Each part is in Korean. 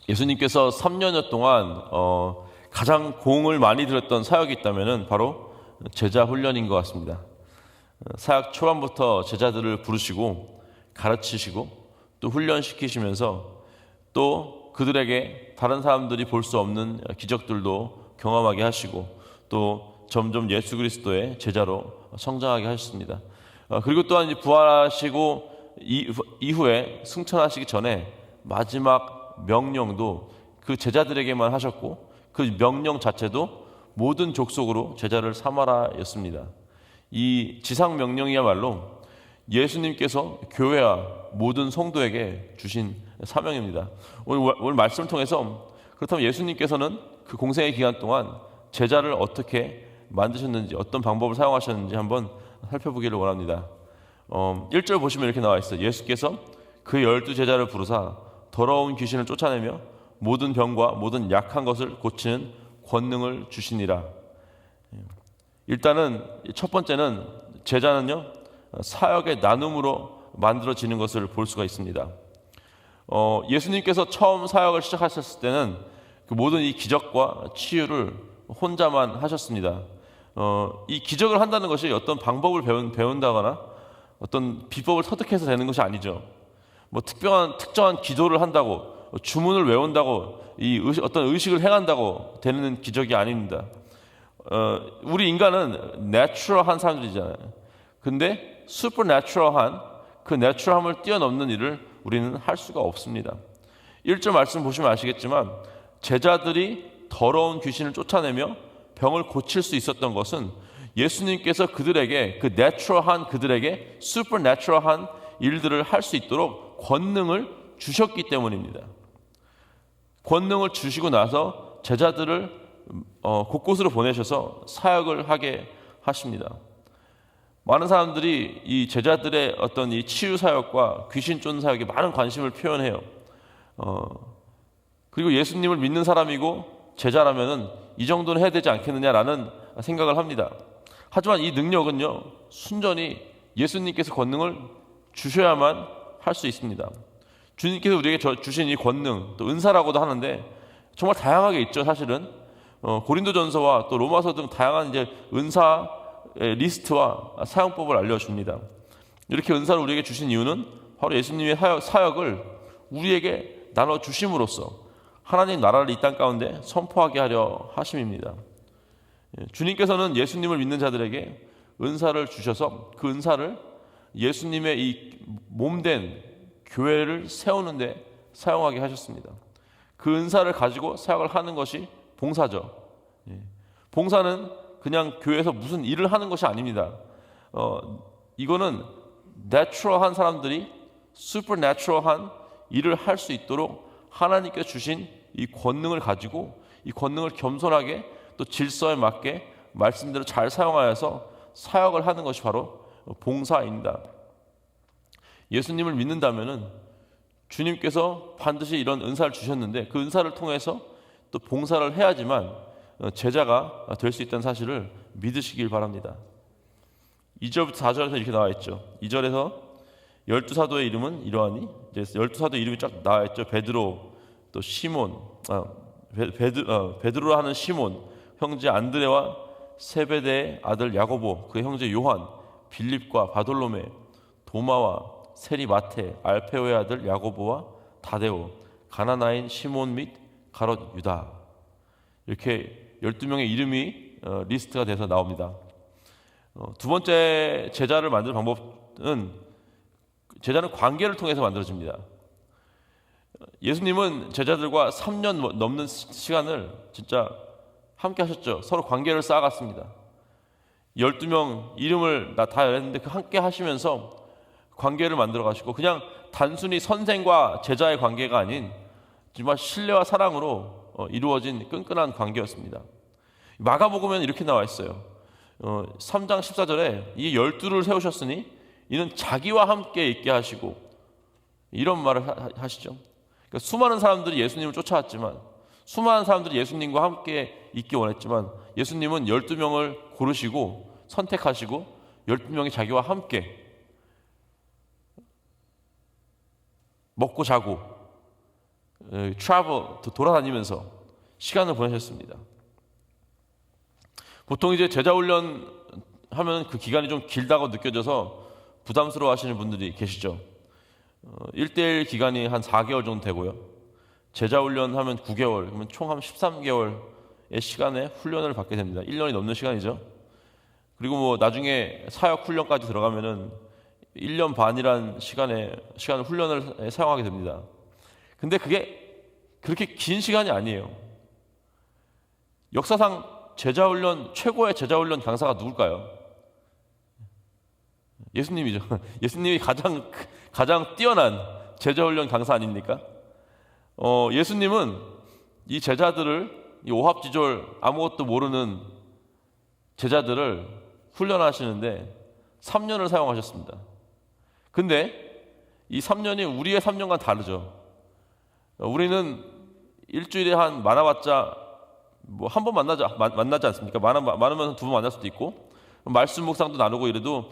예수님께서 3년여 동안 가장 공을 많이 들였던 사역이 있다면 바로 제자 훈련인 것 같습니다. 사역 초반부터 제자들을 부르시고 가르치시고 또 훈련시키시면서 또 그들에게 다른 사람들이 볼 수 없는 기적들도 경험하게 하시고 또 점점 예수 그리스도의 제자로 성장하게 하셨습니다. 그리고 또한 부활하시고 이후에 승천하시기 전에 마지막 명령도 그 제자들에게만 하셨고 그 명령 자체도 모든 족속으로 제자를 삼아라였습니다. 이 지상 명령이야말로 예수님께서 교회와 모든 성도에게 주신 사명입니다. 오늘 말씀을 통해서 그렇다면 예수님께서는 그 공생의 기간 동안 제자를 어떻게 만드셨는지, 어떤 방법을 사용하셨는지 한번 살펴보기를 원합니다. 1절 보시면 이렇게 나와 있어요. 예수께서 그 12제자를 부르사 더러운 귀신을 쫓아내며 모든 병과 모든 약한 것을 고치는 권능을 주시니라. 일단은 첫 번째는 제자는요 사역의 나눔으로 만들어지는 것을 볼 수가 있습니다. 예수님께서 처음 사역을 시작하셨을 때는 그 모든 이 기적과 치유를 혼자만 하셨습니다. 이 기적을 한다는 것이 어떤 방법을 배운다거나 어떤 비법을 터득해서 되는 것이 아니죠. 뭐 특정한 기도를 한다고 주문을 외운다고 어떤 의식을 행한다고 되는 기적이 아닙니다. 우리 인간은 내추럴한 사람들이잖아요. 근데 슈퍼내추럴한 그 내추럴함을 뛰어넘는 일을 우리는 할 수가 없습니다. 1절 말씀 보시면 아시겠지만 제자들이 더러운 귀신을 쫓아내며 병을 고칠 수 있었던 것은 예수님께서 그들에게 그 내추럴한 그들에게 슈퍼내추럴한 일들을 할 수 있도록 권능을 주셨기 때문입니다. 권능을 주시고 나서 제자들을 곳곳으로 보내셔서 사역을 하게 하십니다. 많은 사람들이 이 제자들의 어떤 이 치유 사역과 귀신 쫓는 사역에 많은 관심을 표현해요. 그리고 예수님을 믿는 사람이고 제자라면은 이 정도는 해야 되지 않겠느냐라는 생각을 합니다. 하지만 이 능력은요 순전히 예수님께서 권능을 주셔야만 할 수 있습니다. 주님께서 우리에게 주신 이 권능, 또 은사라고도 하는데 정말 다양하게 있죠. 사실은 고린도전서와 또 로마서 등 다양한 이제 은사의 리스트와 사용법을 알려줍니다. 이렇게 은사를 우리에게 주신 이유는 바로 예수님의 사역을 우리에게 나눠 주심으로써 하나님 나라를 이 땅 가운데 선포하게 하려 하심입니다. 주님께서는 예수님을 믿는 자들에게 은사를 주셔서 그 은사를 예수님의 이 몸된 교회를 세우는 데 사용하게 하셨습니다. 그 은사를 가지고 사역을 하는 것이 봉사죠. 봉사는 그냥 교회에서 무슨 일을 하는 것이 아닙니다. 이거는 내추럴한 사람들이 슈퍼내추럴한 일을 할 수 있도록 하나님께 주신 이 권능을 가지고 이 권능을 겸손하게 또 질서에 맞게 말씀대로 잘 사용하여서 사역을 하는 것이 바로 봉사입니다. 예수님을 믿는다면은 주님께서 반드시 이런 은사를 주셨는데 그 은사를 통해서 또 봉사를 해야지만 제자가 될 수 있다는 사실을 믿으시길 바랍니다. 2절부터 4절에서 이렇게 나와 있죠. 2절에서 12사도의 이름은 이러하니, 이제 12사도 이름이 쫙 나와 있죠. 베드로, 또 시몬, 베드로라 하는 시몬, 형제 안드레와 세베대의 아들 야고보, 그 형제 요한, 빌립과 바돌로메, 도마와 세리 마테, 알페오의 아들 야고보와 다데오, 가나나인 시몬 및 가롯 유다. 이렇게 12명의 이름이 리스트가 돼서 나옵니다. 두 번째 제자를 만드는 방법은 제자는 관계를 통해서 만들어집니다. 예수님은 제자들과 3년 넘는 시간을 진짜 함께 하셨죠. 서로 관계를 쌓아갔습니다. 12명 이름을 다 했는데 그 함께 하시면서 관계를 만들어 가시고 그냥 단순히 선생과 제자의 관계가 아닌 정말 신뢰와 사랑으로 이루어진 끈끈한 관계였습니다. 마가복음에는 이렇게 나와 있어요. 3장 14절에 이 12를 세우셨으니 이는 자기와 함께 있게 하시고 이런 말을 하시죠. 그러니까 수많은 사람들이 예수님을 쫓아왔지만 수많은 사람들이 예수님과 함께 있기 원했지만 예수님은 12명을 고르시고 선택하시고 12명이 자기와 함께 먹고 자고 돌아다니면서 시간을 보내셨습니다. 보통 이제 제자 훈련 하면 그 기간이 좀 길다고 느껴져서 부담스러워 하시는 분들이 계시죠. 1대1 기간이 한 4개월 정도 되고요. 제자 훈련 하면 9개월, 그러면 총 한 13개월의 시간에 훈련을 받게 됩니다. 1년이 넘는 시간이죠. 그리고 뭐 나중에 사역 훈련까지 들어가면은 1년 반이란 시간을 훈련을 사용하게 됩니다. 근데 그게 그렇게 긴 시간이 아니에요. 역사상 최고의 제자 훈련 강사가 누굴까요? 예수님이죠. 예수님이 가장 뛰어난 제자 훈련 강사 아닙니까? 예수님은 이 제자들을, 이 오합지졸 아무것도 모르는 제자들을 훈련하시는데 3년을 사용하셨습니다. 근데 이 3년이 우리의 3년과 다르죠. 우리는 일주일에 한 많아봤자 뭐 한 번 만나지 않습니까? 많으면 2번 만날 수도 있고, 말씀 묵상도 나누고 이래도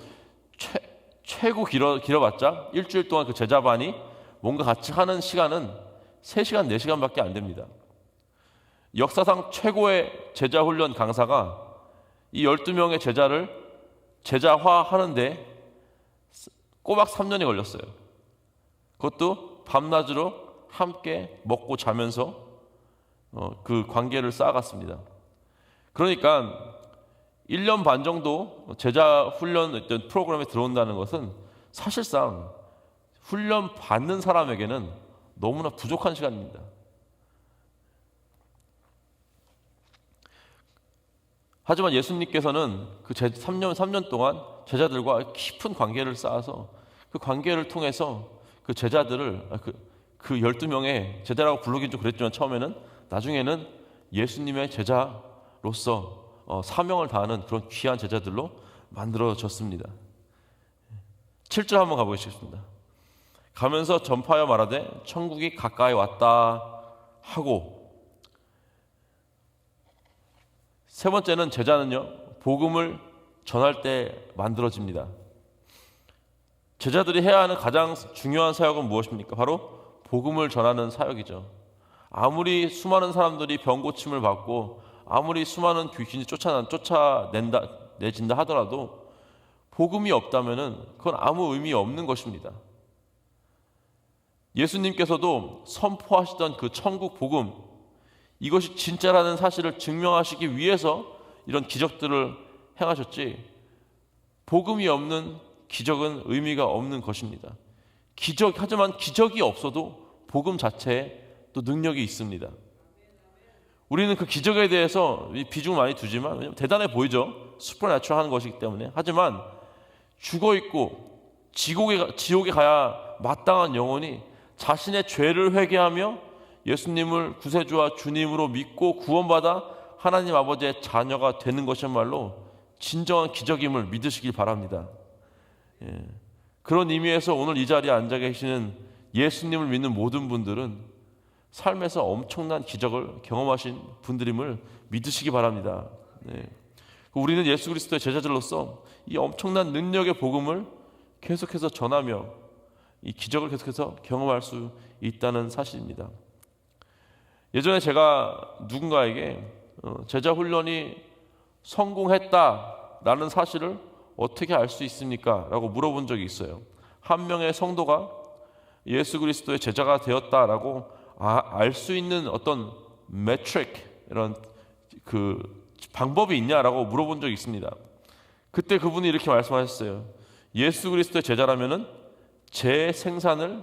최고 길어봤자 일주일 동안 그 제자반이 뭔가 같이 하는 시간은 3시간, 4시간밖에 안 됩니다. 역사상 최고의 제자 훈련 강사가 이 12명의 제자를 제자화하는데 꼬박 3년이 걸렸어요. 그것도 밤낮으로 함께 먹고 자면서 그 관계를 쌓아갔습니다. 그러니까 1년 반 정도 제자 훈련 어떤 프로그램에 들어온다는 것은 사실상 훈련 받는 사람에게는 너무나 부족한 시간입니다. 하지만 예수님께서는 그 3년 동안 제자들과 깊은 관계를 쌓아서 그 관계를 통해서 그 제자들을 그 12명의 제자라고 부르긴 좀 그랬지만 처음에는, 나중에는 예수님의 제자로서 사명을 다하는 그런 귀한 제자들로 만들어졌습니다. 7절 한번 가보시겠습니다. 가면서 전파하여 말하되 천국이 가까이 왔다 하고. 세 번째는 제자는요, 복음을 전할 때 만들어집니다. 제자들이 해야 하는 가장 중요한 사역은 무엇입니까? 바로 복음을 전하는 사역이죠. 아무리 수많은 사람들이 병 고침을 받고 아무리 수많은 귀신이 쫓아내진다 하더라도 복음이 없다면은 그건 아무 의미 없는 것입니다. 예수님께서도 선포하시던 그 천국 복음, 이것이 진짜라는 사실을 증명하시기 위해서 이런 기적들을 행하셨지, 복음이 없는 기적은 의미가 없는 것입니다. 하지만 기적이 없어도 복음 자체에 또 능력이 있습니다. 우리는 그 기적에 대해서 비중을 많이 두지만, 왜냐하면 대단해 보이죠. 슈퍼내추럴한 것이기 때문에. 하지만 죽어있고 지옥에 가야 마땅한 영혼이 자신의 죄를 회개하며 예수님을 구세주와 주님으로 믿고 구원받아 하나님 아버지의 자녀가 되는 것이야말로 진정한 기적임을 믿으시길 바랍니다. 그런 의미에서 오늘 이 자리에 앉아 계시는 예수님을 믿는 모든 분들은 삶에서 엄청난 기적을 경험하신 분들임을 믿으시기 바랍니다. 우리는 예수 그리스도의 제자들로서 이 엄청난 능력의 복음을 계속해서 전하며 이 기적을 계속해서 경험할 수 있다는 사실입니다. 예전에 제가 누군가에게 제자 훈련이 성공했다라는 사실을 어떻게 알 수 있습니까? 라고 물어본 적이 있어요. 한 명의 성도가 예수 그리스도의 제자가 되었다라고 알 수 있는 어떤 매트릭, 이런 그 방법이 있냐라고 물어본 적이 있습니다. 그때 그분이 이렇게 말씀하셨어요. 예수 그리스도의 제자라면은 재생산을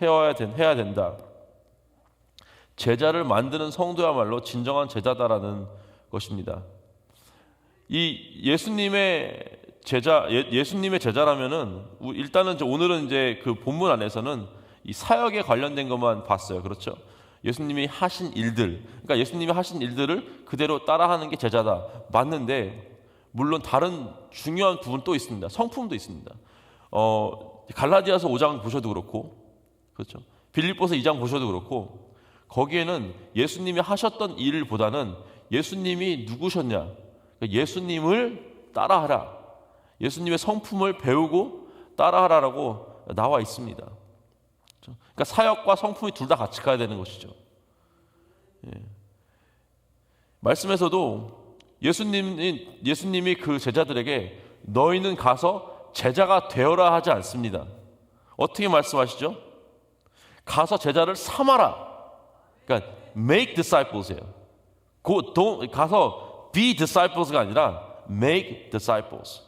해야 된다. 제자를 만드는 성도야말로 진정한 제자다라는 것입니다. 이 예수님의 제자라면은 일단은 오늘은 이제 그 본문 안에서는 이 사역에 관련된 것만 봤어요. 그렇죠? 예수님이 하신 일들, 그러니까 예수님이 하신 일들을 그대로 따라하는 게 제자다. 맞는데 물론 다른 중요한 부분 또 있습니다. 성품도 있습니다. 갈라디아서 5장 보셔도 그렇고, 그렇죠? 빌립보서 2장 보셔도 그렇고, 거기에는 예수님이 하셨던 일보다는 예수님이 누구셨냐, 그러니까 예수님을 따라하라, 예수님의 성품을 배우고 따라하라라고 나와 있습니다. 그러니까 사역과 성품이 둘 다 같이 가야 되는 것이죠. 말씀에서도 예수님이 그 제자들에게 너희는 가서 제자가 되어라 하지 않습니다. 어떻게 말씀하시죠? 가서 제자를 삼아라. 그러니까 make disciples예요. 가서 be disciples가 아니라 make disciples.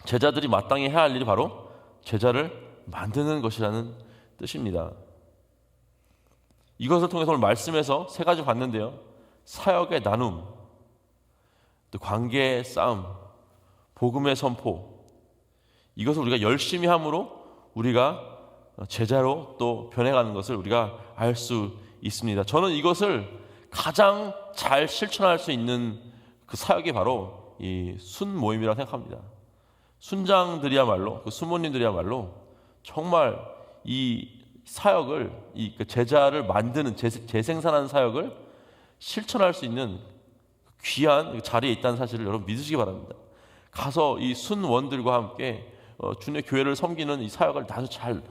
제자들이 마땅히 해야 할 일이 바로 제자를 만드는 것이라는 뜻입니다. 이것을 통해서 오늘 말씀에서 세 가지 봤는데요. 사역의 나눔, 또 관계의 싸움, 복음의 선포. 이것을 우리가 열심히 함으로 우리가 제자로 또 변해가는 것을 우리가 알 수 있습니다. 저는 이것을 가장 잘 실천할 수 있는 그 사역이 바로 이 순모임이라고 생각합니다. 순장들이야말로, 그 순모님들이야말로 정말 이 사역을, 이 제자를 만드는, 재생산하는 사역을 실천할 수 있는 귀한 자리에 있다는 사실을 여러분 믿으시기 바랍니다. 가서 이 순원들과 함께 주님의 교회를 섬기는 이 사역을 아주 잘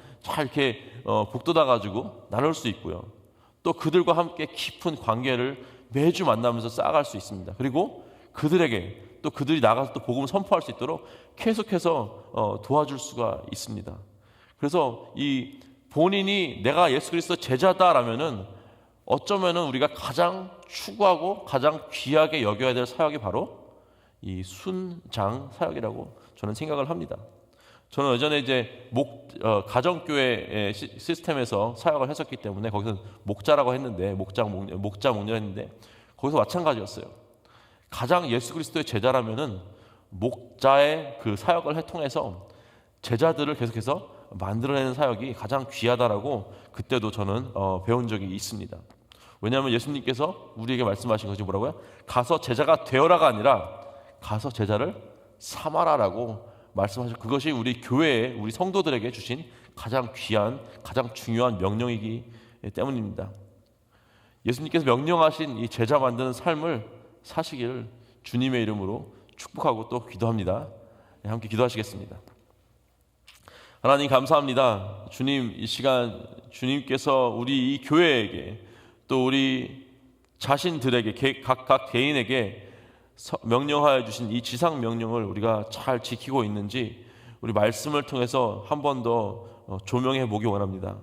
이렇게 북돋아 가지고 나눌 수 있고요. 또 그들과 함께 깊은 관계를 매주 만나면서 쌓아갈 수 있습니다. 그리고 그들에게 또 그들이 나가서 또 복음을 선포할 수 있도록 계속해서 도와줄 수가 있습니다. 그래서 이 본인이 내가 예수 그리스도 제자다라면은 어쩌면은 우리가 가장 추구하고 가장 귀하게 여겨야 될 사역이 바로 이 순장 사역이라고 저는 생각을 합니다. 저는 예전에 이제 가정교회 시스템에서 사역을 했었기 때문에 거기서 목자라고 했는데 목자 목녀 했는데 거기서 마찬가지였어요. 가장 예수 그리스도의 제자라면은 목자의 그 사역을 통해서 제자들을 계속해서 만들어내는 사역이 가장 귀하다라고 그때도 저는 배운 적이 있습니다. 왜냐하면 예수님께서 우리에게 말씀하신 것이 뭐라고요? 가서 제자가 되어라가 아니라 가서 제자를 삼아라라고 말씀하셨고, 그것이 우리 교회에 우리 성도들에게 주신 가장 귀한 가장 중요한 명령이기 때문입니다. 예수님께서 명령하신 이 제자 만드는 삶을 사시기를 주님의 이름으로 축복하고 또 기도합니다. 함께 기도하시겠습니다. 하나님 감사합니다. 주님, 이 시간 주님께서 우리 이 교회에게 또 우리 자신들에게 각 개인에게 명령하여 주신 이 지상 명령을 우리가 잘 지키고 있는지 우리 말씀을 통해서 한 번 더 조명해 보기 원합니다.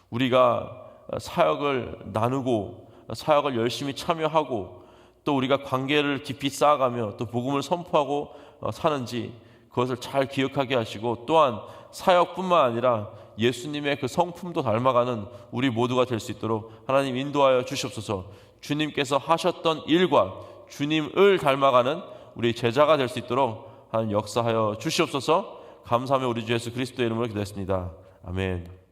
우리가 사역을 나누고 사역을 열심히 참여하고 또 우리가 관계를 깊이 쌓아가며 또 복음을 선포하고 사는지 그것을 잘 기억하게 하시고, 또한 사역뿐만 아니라 예수님의 그 성품도 닮아가는 우리 모두가 될 수 있도록 하나님 인도하여 주시옵소서. 주님께서 하셨던 일과 주님을 닮아가는 우리 제자가 될 수 있도록 하나님 역사하여 주시옵소서. 감사하며 우리 주 예수 그리스도의 이름으로 기도했습니다. 아멘.